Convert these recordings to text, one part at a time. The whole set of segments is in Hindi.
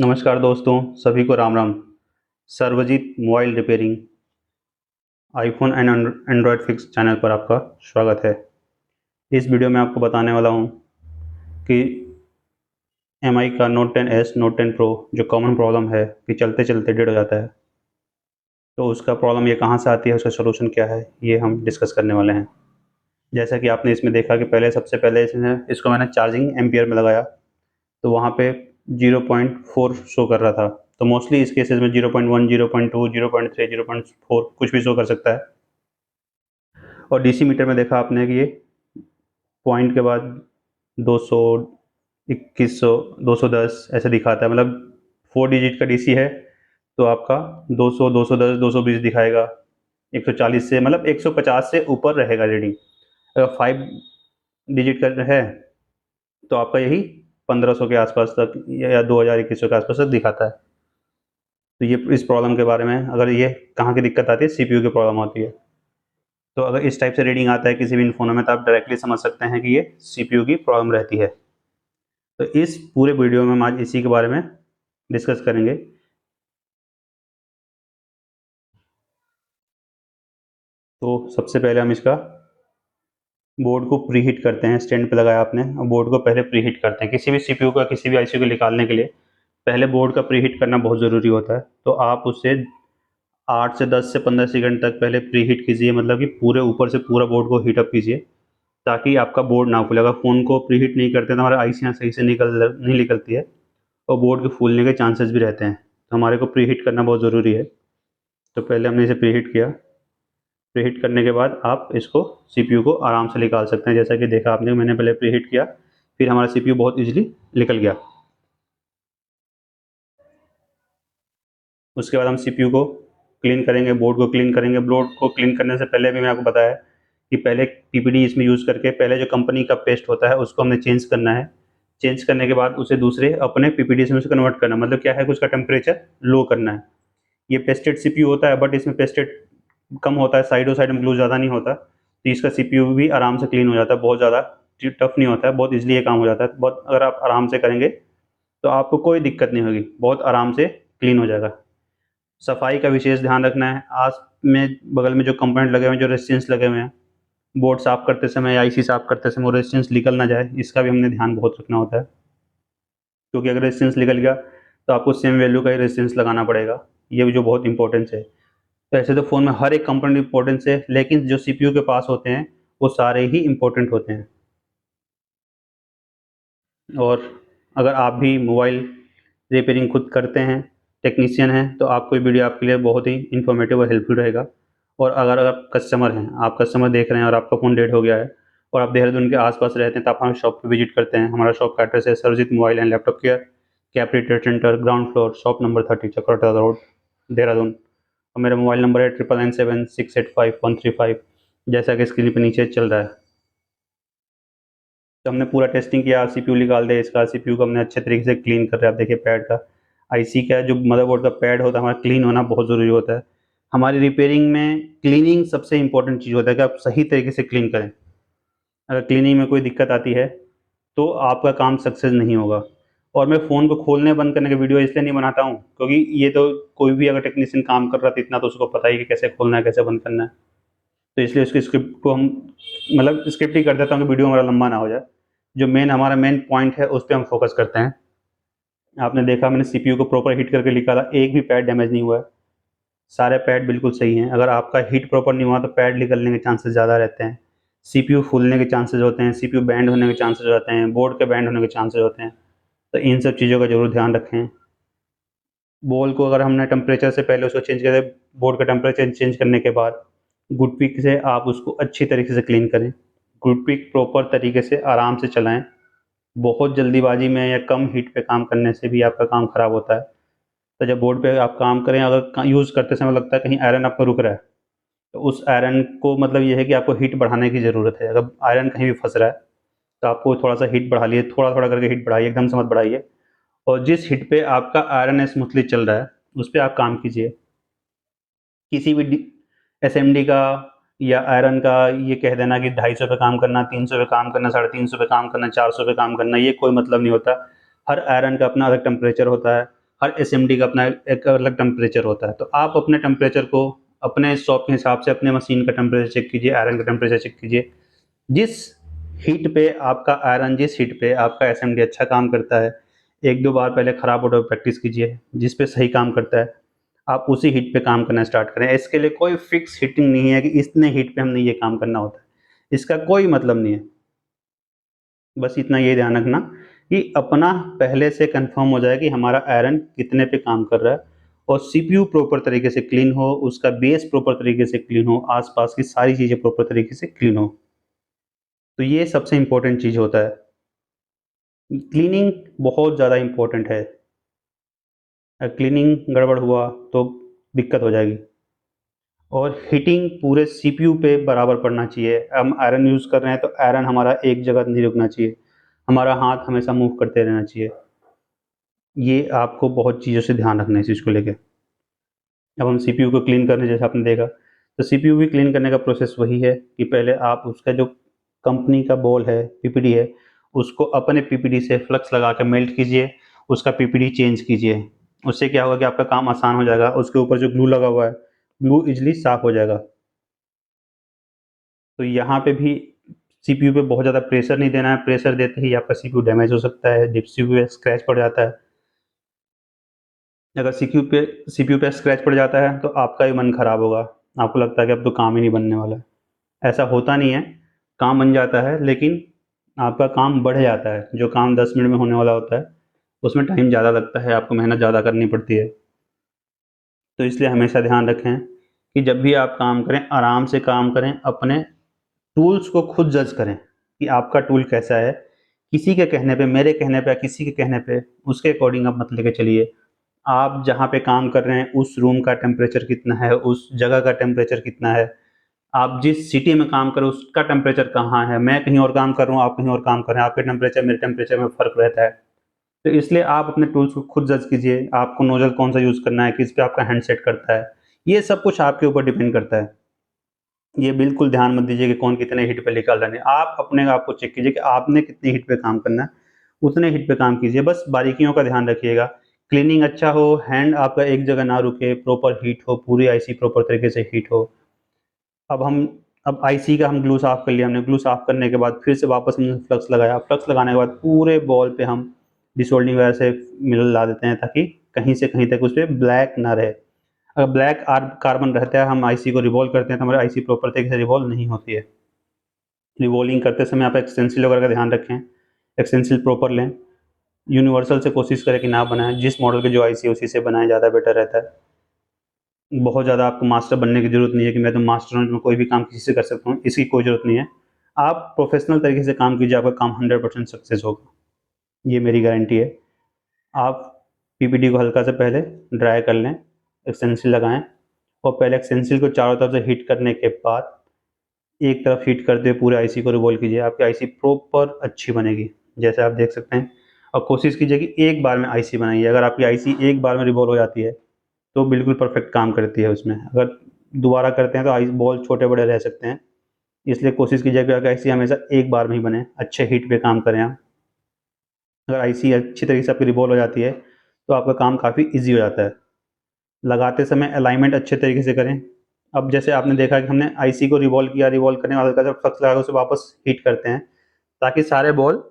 नमस्कार दोस्तों, सभी को Ram Ram. Sarvjeet mobile repairing iPhone and Android fix channel पर आपका स्वागत है। इस वीडियो में आपको बताने वाला हूं कि एमआई का नोट 10s नोट 10 प्रो जो कॉमन प्रॉब्लम है कि चलते चलते डेड हो जाता है, तो उसका प्रॉब्लम ये कहां से आती है, उसका सोल्यूशन क्या है, ये हम डिस्कस करने वाले हैं। जैसा कि आपने इसमें देखा कि सबसे पहले इसको मैंने चार्जिंग एम्पियर में लगाया, तो वहाँ पे 0.4 शो कर रहा था। तो मोस्टली इस केसेस में 0.1, 0.2, 0.3, 0.4 कुछ भी शो कर सकता है। और डीसी मीटर में देखा आपने कि ये पॉइंट के बाद 200, 2100, 210 ऐसे दिखाता है। मतलब 4 डिजिट का डीसी है तो आपका 200, 210, 220 दिखाएगा। 140 से मतलब 150 से ऊपर रहेगा रीडिंग। अगर 5 डिजिट का है तो आपका यही 1500 के आसपास तक या 2000-2100 के आसपास तक दिखाता है। तो ये इस प्रॉब्लम के बारे में, अगर ये कहाँ की दिक्कत आती है, सीपीयू की प्रॉब्लम होती है। तो अगर इस टाइप से रीडिंग आता है किसी भी इन फ़ोनों में, तो आप डायरेक्टली समझ सकते हैं कि ये सीपीयू की प्रॉब्लम रहती है। तो इस पूरे वीडियो में हम आज इसी के बारे में डिस्कस करेंगे। तो सबसे पहले हम इसका बोर्ड को प्रीहीट करते हैं। स्टैंड पे लगाया आपने, और बोर्ड को पहले प्रीहीट करते हैं। किसी भी सीपीयू का, किसी भी आईसीयू को निकालने के लिए पहले बोर्ड का प्रीहीट करना बहुत ज़रूरी होता है। तो आप उससे 8 से 10 से 15 सेकंड तक पहले प्रीहीट कीजिए, मतलब कि पूरे ऊपर से पूरा बोर्ड को हीटअप कीजिए, ताकि आपका बोर्ड ना फूले। अगर फ़ोन को प्रीहीट नहीं करते तो हमारे आईसियाँ सही से नहीं निकलती है और बोर्ड के फूलने के चांसेस भी रहते हैं। तो हमारे को प्रीहीट करना बहुत ज़रूरी है। तो पहले हमने इसे प्रीहीट किया। प्रीहीट करने के बाद आप इसको सीपीयू को आराम से निकाल सकते हैं। जैसा कि देखा आपने, मैंने पहले प्रीहीट किया, फिर हमारा सीपीयू बहुत ईजिली निकल गया। उसके बाद हम सीपीयू को क्लीन करेंगे, बोर्ड को क्लीन करेंगे। बोर्ड को क्लीन करने से पहले भी मैं आपको बताया कि पहले पीपीडी इसमें यूज़ करके पहले जो कंपनी का पेस्ट होता है उसको हमने चेंज करना है। चेंज करने के बाद उसे दूसरे अपने पीपीडी में उसे कन्वर्ट करना, मतलब क्या है कि उसका टेम्परेचर लो करना है। ये पेस्टेड सीपीयू होता है, बट इसमें पेस्टेड कम होता है, साइडों साइड में ग्लू ज़्यादा नहीं होता, तो इसका सीपीयू भी आराम से क्लीन हो जाता है। बहुत ज़्यादा टफ नहीं होता है, बहुत ईजिली ये काम हो जाता है। बहुत अगर आप आराम से करेंगे तो आपको कोई दिक्कत नहीं होगी, बहुत आराम से क्लीन हो जाएगा। सफाई का विशेष ध्यान रखना है। आस में बगल में जो कंपोनेंट लगे हुए हैं, जो रेजिस्टेंस लगे हुए हैं, बोर्ड साफ़ करते समय या आईसी साफ़ करते समय वो रेजिस्टेंस निकल ना जाए, इसका भी हमने ध्यान बहुत रखना होता है। क्योंकि अगर रेजिस्टेंस निकल गया तो आपको सेम वैल्यू का ही रेजिस्टेंस लगाना पड़ेगा। ये भी जो बहुत इंपॉर्टेंस है। तो ऐसे तो फ़ोन में हर एक कंपोनेंट इंपॉर्टेंस है, लेकिन जो सीपीयू के पास होते हैं वो सारे ही इंपॉर्टेंट होते हैं। और अगर आप भी मोबाइल रिपेयरिंग खुद करते हैं, टेक्नीशियन हैं, तो आपको ये वीडियो आपके लिए बहुत ही इन्फॉर्मेटिव और हेल्पफुल रहेगा। और अगर आप कस्टमर हैं, आप कस्टमर देख रहे हैं और आपका फ़ोन डेड हो गया है और आप देहरादून के आसपास रहते हैं, तो आप हमारे शॉप पे विजिट करते हैं। हमारा शॉप का एड्रेस है Sarvjeet mobile and laptop care, Capri trade centre, ground floor, shop number 30, Chakrata road, Dehradun. और मेरा मोबाइल नंबर है 9997685135, जैसा कि स्क्रीन पे नीचे चल रहा है। तो हमने पूरा टेस्टिंग किया, सीपीयू निकाल दिया इसका। सीपीयू को हमने अच्छे तरीके से क्लीन कर रहे हैं। आप देखिए पैड का, आईसी का जो मदरबोर्ड का पैड होता है हमारा, क्लीन होना बहुत ज़रूरी होता है। हमारी रिपेयरिंग में क्लीनिंग सबसे इंपॉर्टेंट चीज़ होता है कि आप सही तरीके से क्लीन करें। अगर क्लीनिंग में कोई दिक्कत आती है तो आपका काम सक्सेस नहीं होगा। और मैं फ़ोन को खोलने बंद करने का वीडियो इसलिए नहीं बनाता हूँ, क्योंकि ये तो कोई भी अगर टेक्नीशियन काम कर रहा था इतना, तो उसको पता ही कि कैसे खोलना है, कैसे बंद करना है। तो इसलिए उसकी स्क्रिप्ट को हम मतलब स्क्रिप्ट ही कर देता हूँ कि वीडियो हमारा लंबा ना हो जाए। जो हमारा मेन पॉइंट है उस पे हम फोकस करते हैं। आपने देखा मैंने सीपीयू को प्रॉपर हीट करके निकाला, एक भी पैड डैमेज नहीं हुआ है। सारे पैड बिल्कुल सही हैं। अगर आपका हीट प्रॉपर नहीं हुआ तो पैड निकलने के चांसेस ज़्यादा रहते हैं, सीपीयू फूलने के चांसेस होते हैं, सीपीयू बैंड होने के चांसेस होते हैं, बोर्ड के बैंड होने के चांसेस होते हैं। तो इन सब चीज़ों का ज़रूर ध्यान रखें। बॉल को अगर हमने टेम्परेचर से पहले उसको चेंज करें, बोर्ड का टेम्परेचर चेंज करने के बाद गुड पिक से आप उसको अच्छी तरीके से क्लीन करें। गुड पिक प्रॉपर तरीके से आराम से चलाएँ। बहुत जल्दीबाजी में या कम हीट पे काम करने से भी आपका काम ख़राब होता है। तो जब बोर्ड पे आप काम करें, अगर यूज़ करते समय लगता है कहीं आयरन आपका रुक रहा है, तो उस आयरन को मतलब ये है कि आपको हीट बढ़ाने की ज़रूरत है। अगर आयरन कहीं भी फँस रहा है तो आपको थोड़ा-सा हीट बढ़ा लिए, थोड़ा-थोड़ा करके हीट बढ़ाइए, एकदम से मत बढ़ाइए। और जिस हीट पे आपका आयरन स्मूथली चल रहा है, उस पे आप काम कीजिए। किसी भी एसएमडी का या आयरन का ये कह देना कि 250 पे काम करना, 300 पे काम करना, 350 पे काम करना, 400 पे काम करना, ये कोई मतलब नहीं होता। हर आयरन का अपना अलग टेम्परेचर होता है, हर एसएमडी का अपना एक अलग टेम्परेचर होता है। तो आप अपने टेम्परेचर को अपने शॉप के हिसाब से अपने मशीन का टेम्परेचर चेक कीजिए, आयरन का टेम्परेचर चेक कीजिए। जिस हीट पे आपका आयरन, जिस हीट पे आपका एसएमडी अच्छा काम करता है, 1-2 बार पहले ख़राब ऑर्डर प्रैक्टिस कीजिए, जिस पे सही काम करता है, आप उसी हीट पे काम करना स्टार्ट करें। इसके लिए कोई फिक्स हीटिंग नहीं है कि इतने हीट पे हमने ये काम करना होता है, इसका कोई मतलब नहीं है। बस इतना ये ध्यान रखना कि अपना पहले से कंफर्म हो जाए कि हमारा आयरन कितने पे काम कर रहा है, और सीपीयू प्रॉपर तरीके से क्लीन हो, उसका बेस प्रॉपर तरीके से क्लीन हो, आस-पास की सारी चीज़ें प्रॉपर तरीके से क्लीन हो। तो ये सबसे इम्पोर्टेंट चीज़ होता है। क्लीनिंग बहुत ज़्यादा इम्पोर्टेंट है। क्लीनिंग गड़बड़ हुआ तो दिक्कत हो जाएगी। और हीटिंग पूरे सीपीयू पे बराबर पड़ना चाहिए। हम आयरन यूज़ कर रहे हैं तो आयरन हमारा एक जगह नहीं रुकना चाहिए, हमारा हाथ हमेशा मूव करते रहना चाहिए। ये आपको बहुत चीज़ों से ध्यान रखना है इस चीज़ को लेके। अब हम सीपीयू को क्लीन करने, जैसे आपने देखा, तो सीपीयू भी क्लीन करने का प्रोसेस वही है कि पहले आप उसका जो कंपनी का बॉल है, पीपीडी है, उसको अपने पीपीडी से फ्लक्स लगा के मेल्ट कीजिए, उसका पीपीडी चेंज कीजिए। उससे क्या होगा कि आपका काम आसान हो जाएगा। उसके ऊपर जो ग्लू लगा हुआ है, ग्लू ईज़िली साफ़ हो जाएगा। तो यहाँ पे भी सीपीयू पे बहुत ज़्यादा प्रेशर नहीं देना है, प्रेशर देते ही आपका सीपीयू डैमेज हो सकता है, जब सीपीयू पे स्क्रैच पड़ जाता है। अगर सीपीयू पे स्क्रैच पड़ जाता है तो आपका ही मन खराब होगा, आपको लगता है कि अब तो काम ही नहीं बनने वाला है। ऐसा होता नहीं है, काम बन जाता है, लेकिन आपका काम बढ़ जाता है। जो काम 10 मिनट में होने वाला होता है, उसमें टाइम ज़्यादा लगता है, आपको मेहनत ज़्यादा करनी पड़ती है। तो इसलिए हमेशा ध्यान रखें कि जब भी आप काम करें, आराम से काम करें, अपने टूल्स को खुद जज करें कि आपका टूल कैसा है। किसी के कहने पे, मेरे कहने पे या किसी के कहने पे, उसके अकॉर्डिंग आप मत लेके चलिए। आप जहाँ पे काम कर रहे हैं उस रूम का टेम्परेचर कितना है, उस जगह का टेम्परेचर कितना है, आप जिस सिटी में काम कर रहे हो उसका टेम्परेचर कहाँ है। मैं कहीं और काम कर रहा हूँ, आप कहीं और काम कर रहे हैं, आपके टेम्परेचर मेरे टेम्परेचर में फ़र्क रहता है। तो इसलिए आप अपने टूल्स को खुद जज कीजिए, आपको नोज़ल कौन सा यूज़ करना है, किस पे आपका हैंड सेट करता है। ये सब कुछ आपके ऊपर डिपेंड करता है। ये बिल्कुल ध्यान मत दीजिए कि कौन कितने हीट पे निकाल रहा है। आप अपने आप को चेक कीजिए कि आपने कितनी हीट पे काम करना है, उतने हीट पे काम कीजिए। बस बारीकियों का ध्यान रखिएगा। क्लीनिंग अच्छा हो, हैंड आपका एक जगह ना रुके, प्रॉपर हीट हो, पूरी आईसी प्रॉपर तरीके से हीट हो। अब हम अब आईसी का हम ग्लू साफ़ कर लिया हमने, ग्लू साफ़ करने के बाद फिर से वापस हमने फ्लक्स लगाया। फ्लक्स लगाने के बाद पूरे बॉल पे हम डिसोल्डिंग वगैरह से मिला देते हैं, ताकि कहीं से कहीं तक उसपे ब्लैक ना रहे। अगर ब्लैक कार्बन रहता है, हम आईसी को रिवॉल्व करते हैं तो हमारी आईसी प्रॉपर तरीके से रिवॉल्व नहीं होती है। रिवॉल्विंग करते समय आप एक्सटेंसिल वगैरह का ध्यान रखें, एक्सटेंसिल प्रॉपर लें। यूनिवर्सल से कोशिश करें कि ना बनाएं, जिस मॉडल के जो आईसी है उसी से बनाएं, ज़्यादा बेटर रहता है। बहुत ज़्यादा आपको मास्टर बनने की ज़रूरत नहीं है कि मैं तो मास्टर हूँ, मैं कोई भी काम किसी से कर सकता हूँ, इसकी कोई ज़रूरत नहीं है। आप प्रोफेशनल तरीके से काम कीजिए, आपका काम 100% सक्सेस होगा, ये मेरी गारंटी है। आप पीपीटी को हल्का से पहले ड्राई कर लें, एक्सटेंसिल लगाएं, और पहले एक्सटेंसिल को चारों तरफ से हीट करने के बाद एक तरफ हीट करते हुए पूरे आईसी को रिवॉल्व कीजिए। आपकी आईसी प्रॉपर अच्छी बनेगी, जैसे आप देख सकते हैं। और कोशिश कीजिए कि एक बार में आईसी बनाइए। अगर आपकी आईसी एक बार में रिवॉल्व हो जाती है तो बिल्कुल परफेक्ट काम करती है उसमें। अगर दोबारा करते हैं तो आई बॉल छोटे बड़े रह सकते हैं, इसलिए कोशिश कीजिए कि आईसी हमेशा एक बार में ही बने, अच्छे हीट पे काम करें आप। अगर आईसी अच्छी तरीके से आपकी रिवॉल्व हो जाती है तो आपका काम काफ़ी ईजी हो जाता है। लगाते समय अलाइनमेंट अच्छे तरीके से करें। अब जैसे आपने देखा कि हमने आईसी को रिवॉल्व किया, रिवॉल्व करने के बाद हल्का सा फ्लक्स लगा के उसे वापस हीट करते हैं, ताकि सारे बॉल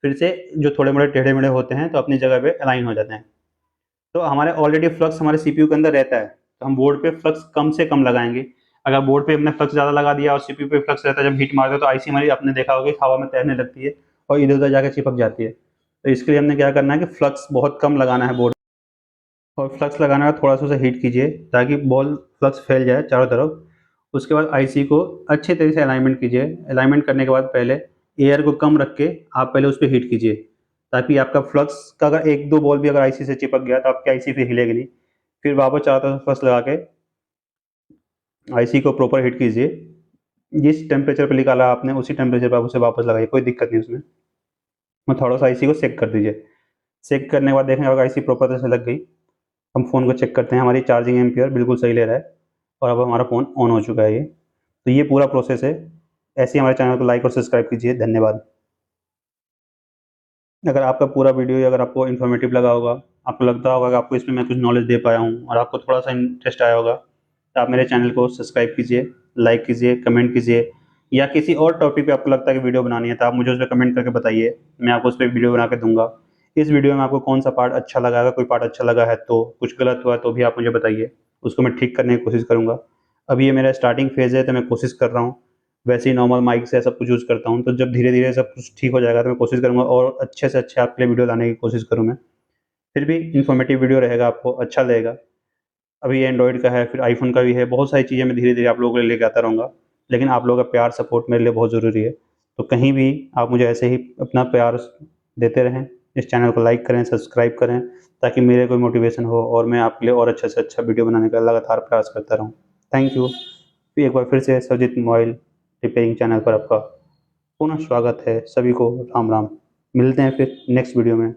फिर से जो थोड़े-मोड़े टेढ़े-मेढ़े होते हैं तो अपनी जगह पे अलाइन हो जाते हैं। तो हमारे ऑलरेडी फ्लक्स हमारे सीपीयू के अंदर रहता है, तो हम बोर्ड पे फ्लक्स कम से कम लगाएँगे। अगर बोर्ड पे हमने फ्लक्स ज़्यादा लगा दिया और सीपीयू पे फ्लक्स रहता है, जब हीट मारते हैं तो आईसी हमारी, आपने देखा होगा कि हवा में तैरने लगती है और इधर-उधर जाके चिपक जाती है। तो इसके लिए हमने क्या करना है कि फ्लक्स बहुत कम लगाना है बोर्ड, और फ्लक्स लगाने के बाद थोड़ा-सा उसे हीट कीजिए ताकि बॉल फ्लक्स फैल जाए चारों तरफ। उसके बाद आईसी को अच्छे तरीके से अलाइनमेंट कीजिए। अलाइनमेंट करने के बाद पहले एयर को कम रख के आप पहले उस पे हीट कीजिए, ताकि आपका फ्लक्स का अगर 1-2 बॉल भी अगर आईसी से चिपक गया तो आपकी आईसी फिर हिलेगी नहीं। फिर वापस चारों तरफ फ्लक्स लगा के आईसी को प्रॉपर हीट कीजिए। जिस टेम्परेचर पे निकाला आपने उसी टेम्परेचर पे आप उसे वापस लगाइए, कोई दिक्कत नहीं उसमें। और थोड़ा-सा आईसी को सेक कर दीजिए। सेक करने के बाद देखेंगे अगर आईसी प्रॉपर तरह से लग गई, हम फ़ोन को चेक करते हैं, हमारी चार्जिंग एम्पियर बिल्कुल सही ले रहा है और अब हमारा फ़ोन ऑन हो चुका है ये। तो ये पूरा प्रोसेस है। ऐसे ही हमारे चैनल को लाइक और सब्सक्राइब कीजिए। धन्यवाद। अगर आपका पूरा वीडियो अगर आपको इन्फॉर्मेटिव लगा होगा आपको लगता होगा कि आपको इसमें मैं कुछ नॉलेज दे पाया हूँ और आपको थोड़ा सा इंटरेस्ट आया होगा, तो आप मेरे चैनल को सब्सक्राइब कीजिए, लाइक कीजिए, कमेंट कीजिए, या किसी और टॉपिक पे आपको लगता है कि वीडियो बनानी है तो आप मुझे उस पर कमेंट करके बताइए, मैं आपको उस पर वीडियो बना के दूंगा। इस वीडियो में आपको कौन सा पार्ट अच्छा लगा, अगर कोई पार्ट अच्छा लगा है तो, कुछ गलत हुआ तो भी आप मुझे बताइए, उसको मैं ठीक करने की कोशिश करूँगा। अभी ये मेरा स्टार्टिंग फेज़ है तो मैं कोशिश कर रहा हूँ, वैसे ही नॉर्मल माइक से सब कुछ यूज़ करता हूँ, तो जब धीरे-धीरे सब कुछ ठीक हो जाएगा तो मैं कोशिश करूँगा और अच्छे से अच्छे आपके लिए वीडियो लाने की कोशिश करूँ मैं। फिर भी इन्फॉर्मेटिव वीडियो रहेगा, आपको अच्छा लगेगा। अभी एंड्रॉइड का है, फिर आईफ़ोन का भी है, बहुत सारी चीज़ें मैं धीरे-धीरे आप लोगों के लिए लेके आता रहूँगा। लेकिन आप लोगों का प्यार, सपोर्ट मेरे लिए बहुत ज़रूरी है। तो कहीं भी आप मुझे ऐसे ही अपना प्यार देते रहें। इस चैनल को लाइक करें, सब्सक्राइब करें, ताकि मेरे को मोटिवेशन हो और मैं आपके लिए और अच्छे से अच्छा वीडियो बनाने का लगातार प्रयास करता रहूँ। Thank you. फिर एक बार फिर से सरजीत मोबाइल रिपेयरिंग चैनल पर आपका पुनः स्वागत है। सभी को राम-राम। मिलते हैं फिर नेक्स्ट वीडियो में।